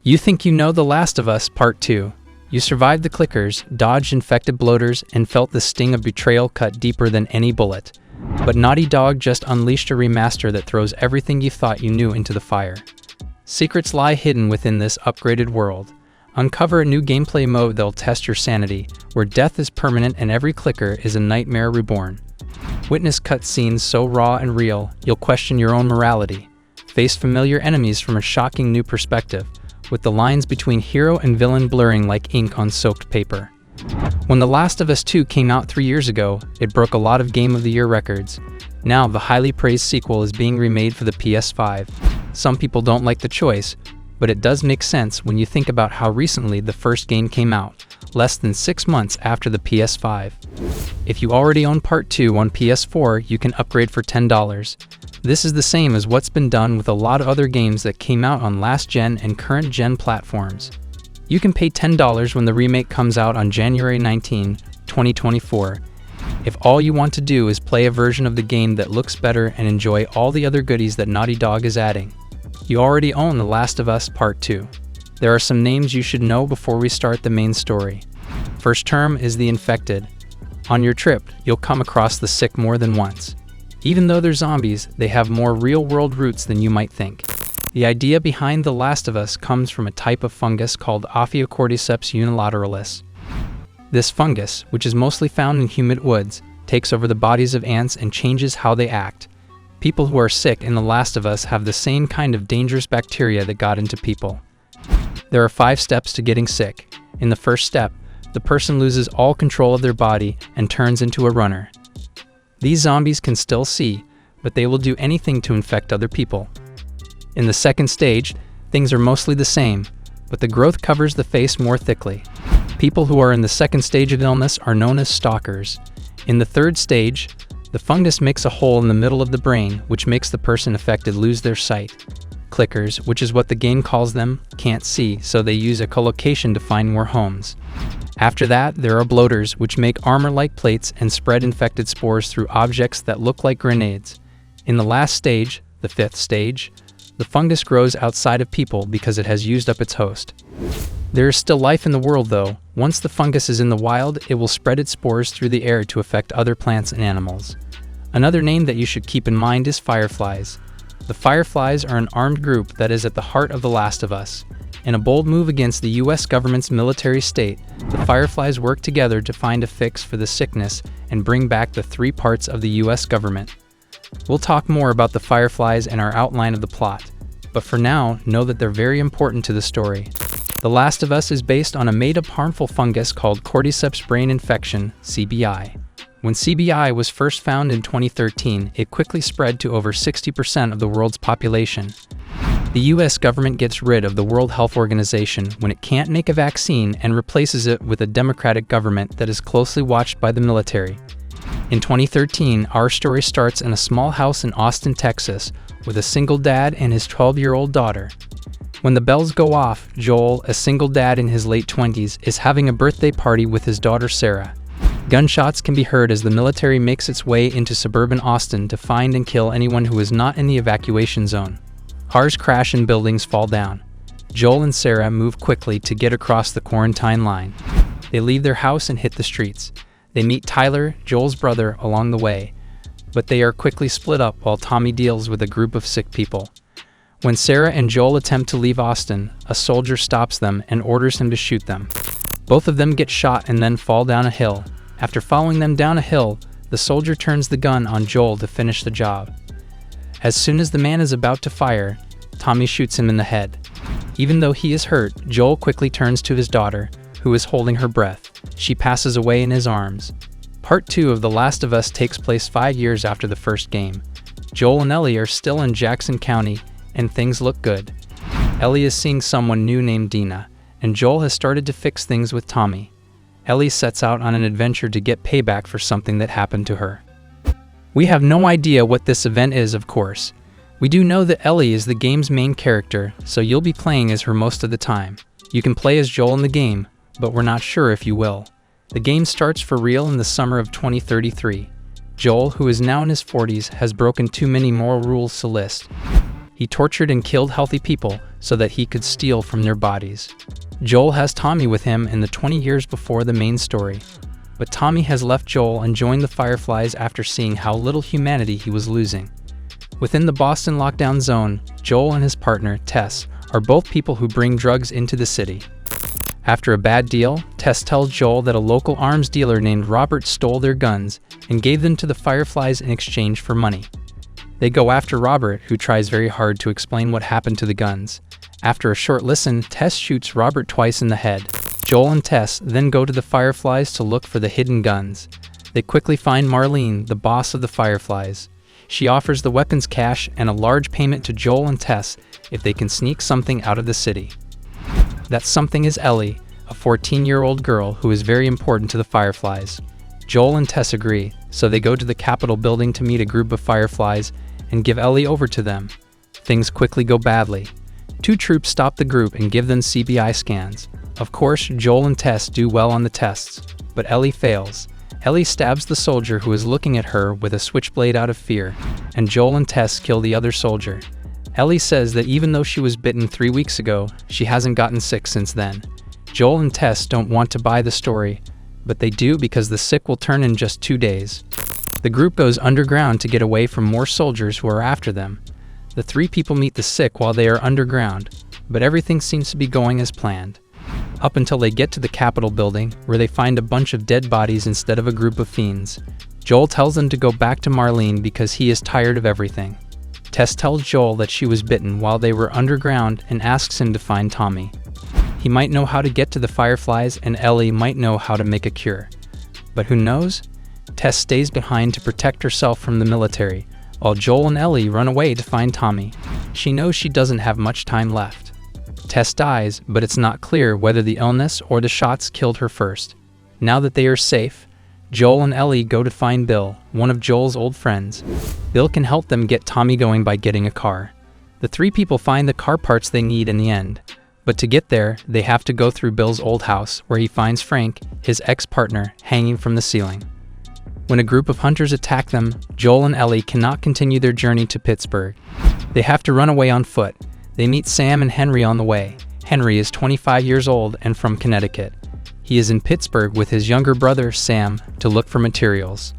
You think you know The Last of Us Part 2. You survived the clickers, dodged infected bloaters, and felt the sting of betrayal cut deeper than any bullet. But Naughty Dog just unleashed a remaster that throws everything you thought you knew into the fire. Secrets lie hidden within this upgraded world. Uncover a new gameplay mode that'll test your sanity, where death is permanent and every clicker is a nightmare reborn. Witness cutscenes so raw and real, you'll question your own morality. Face familiar enemies from a shocking new perspective, with the lines between hero and villain blurring like ink on soaked paper. When The Last of Us 2 came out 3 years ago, it broke a lot of Game of the Year records. Now, the highly praised sequel is being remade for the PS5. Some people don't like the choice, but it does make sense when you think about how recently the first game came out, less than 6 months after the PS5. If you already own Part 2 on PS4, you can upgrade for $10. This is the same as what's been done with a lot of other games that came out on last-gen and current-gen platforms. You can pay $10 when the remake comes out on January 19, 2024. If all you want to do is play a version of the game that looks better and enjoy all the other goodies that Naughty Dog is adding, you already own The Last of Us Part 2. There are some names you should know before we start the main story. First term is the infected. On your trip, you'll come across the sick more than once. Even though they're zombies, they have more real-world roots than you might think. The idea behind The Last of Us comes from a type of fungus called Cordyceps unilateralis. This fungus, which is mostly found in humid woods, takes over the bodies of ants and changes how they act. People who are sick in The Last of Us have the same kind of dangerous bacteria that got into people. There are 5 steps to getting sick. In the first step, the person loses all control of their body and turns into a runner. These zombies can still see, but they will do anything to infect other people. In the second stage, things are mostly the same, but the growth covers the face more thickly. People who are in the second stage of illness are known as stalkers. In the third stage, the fungus makes a hole in the middle of the brain, which makes the person affected lose their sight. Clickers, which is what the game calls them, can't see, so they use echolocation to find more homes. After that, there are bloaters, which make armor-like plates and spread infected spores through objects that look like grenades. In the last stage, the 5th stage, the fungus grows outside of people because it has used up its host. There is still life in the world though. Once the fungus is in the wild, it will spread its spores through the air to affect other plants and animals. Another name that you should keep in mind is fireflies. The fireflies are an armed group that is at the heart of The Last of Us. In a bold move against the US government's military state, the Fireflies work together to find a fix for the sickness and bring back the 3 parts of the US government. We'll talk more about the Fireflies and our outline of the plot, but for now, know that they're very important to the story. The Last of Us is based on a made-up harmful fungus called Cordyceps brain infection, CBI. When CBI was first found in 2013, it quickly spread to over 60% of the world's population. The US government gets rid of the World Health Organization when it can't make a vaccine and replaces it with a democratic government that is closely watched by the military. In 2013, our story starts in a small house in Austin, Texas, with a single dad and his 12-year-old daughter. When the bells go off, Joel, a single dad in his late 20s, is having a birthday party with his daughter Sarah. Gunshots can be heard as the military makes its way into suburban Austin to find and kill anyone who is not in the evacuation zone. Cars crash and buildings fall down. Joel and Sarah move quickly to get across the quarantine line. They leave their house and hit the streets. They meet Tyler, Joel's brother, along the way, but they are quickly split up while Tommy deals with a group of sick people. When Sarah and Joel attempt to leave Austin, a soldier stops them and orders him to shoot them. Both of them get shot and then fall down a hill. After following them down a hill, the soldier turns the gun on Joel to finish the job. As soon as the man is about to fire, Tommy shoots him in the head. Even though he is hurt, Joel quickly turns to his daughter, who is holding her breath. She passes away in his arms. Part 2 of The Last of Us takes place 5 years after the first game. Joel and Ellie are still in Jackson County, and things look good. Ellie is seeing someone new named Dina, and Joel has started to fix things with Tommy. Ellie sets out on an adventure to get payback for something that happened to her. We have no idea what this event is, of course. We do know that Ellie is the game's main character, so you'll be playing as her most of the time. You can play as Joel in the game, but we're not sure if you will. The game starts for real in the summer of 2033. Joel, who is now in his 40s, has broken too many moral rules to list. He tortured and killed healthy people so that he could steal from their bodies. Joel has Tommy with him in the 20 years before the main story. But Tommy has left Joel and joined the Fireflies after seeing how little humanity he was losing. Within the Boston lockdown zone, Joel and his partner, Tess, are both people who bring drugs into the city. After a bad deal, Tess tells Joel that a local arms dealer named Robert stole their guns and gave them to the Fireflies in exchange for money. They go after Robert, who tries very hard to explain what happened to the guns. After a short listen, Tess shoots Robert twice in the head. Joel and Tess then go to the Fireflies to look for the hidden guns. They quickly find Marlene, the boss of the Fireflies. She offers the weapons cache and a large payment to Joel and Tess if they can sneak something out of the city. That something is Ellie, a 14-year-old girl who is very important to the Fireflies. Joel and Tess agree, so they go to the Capitol building to meet a group of Fireflies and give Ellie over to them. Things quickly go badly. Two troops stop the group and give them CBI scans. Of course, Joel and Tess do well on the tests, but Ellie fails. Ellie stabs the soldier who is looking at her with a switchblade out of fear, and Joel and Tess kill the other soldier. Ellie says that even though she was bitten 3 weeks ago, she hasn't gotten sick since then. Joel and Tess don't want to buy the story, but they do because the sick will turn in just 2 days. The group goes underground to get away from more soldiers who are after them. The three people meet the sick while they are underground, but everything seems to be going as planned. Up until they get to the Capitol building, where they find a bunch of dead bodies instead of a group of fiends. Joel tells them to go back to Marlene because he is tired of everything. Tess tells Joel that she was bitten while they were underground and asks him to find Tommy. He might know how to get to the Fireflies and Ellie might know how to make a cure. But who knows? Tess stays behind to protect herself from the military, while Joel and Ellie run away to find Tommy. She knows she doesn't have much time left. Tess dies, but it's not clear whether the illness or the shots killed her first. Now that they are safe, Joel and Ellie go to find Bill, one of Joel's old friends. Bill can help them get Tommy going by getting a car. The three people find the car parts they need in the end. But to get there, they have to go through Bill's old house, where he finds Frank, his ex-partner, hanging from the ceiling. When a group of hunters attack them, Joel and Ellie cannot continue their journey to Pittsburgh. They have to run away on foot. They meet Sam and Henry on the way. Henry is 25 years old and from Connecticut. He is in Pittsburgh with his younger brother, Sam, to look for materials.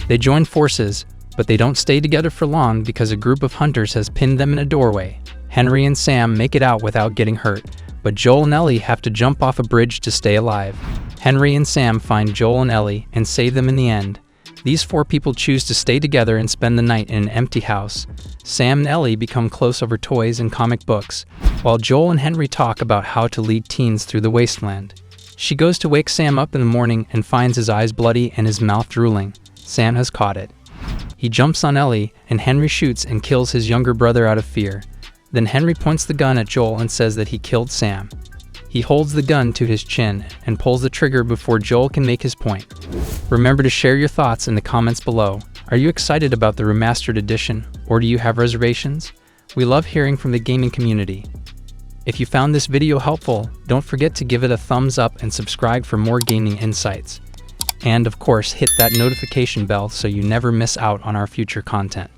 They join forces, but they don't stay together for long because a group of hunters has pinned them in a doorway. Henry and Sam make it out without getting hurt, but Joel and Ellie have to jump off a bridge to stay alive. Henry and Sam find Joel and Ellie and save them in the end. These four people choose to stay together and spend the night in an empty house. Sam and Ellie become close over toys and comic books, while Joel and Henry talk about how to lead teens through the wasteland. She goes to wake Sam up in the morning and finds his eyes bloody and his mouth drooling. Sam has caught it. He jumps on Ellie, and Henry shoots and kills his younger brother out of fear. Then Henry points the gun at Joel and says that he killed Sam. He holds the gun to his chin and pulls the trigger before Joel can make his point. Remember to share your thoughts in the comments below. Are you excited about the remastered edition, or do you have reservations? We love hearing from the gaming community. If you found this video helpful, don't forget to give it a thumbs up and subscribe for more gaming insights. And of course, hit that notification bell so you never miss out on our future content.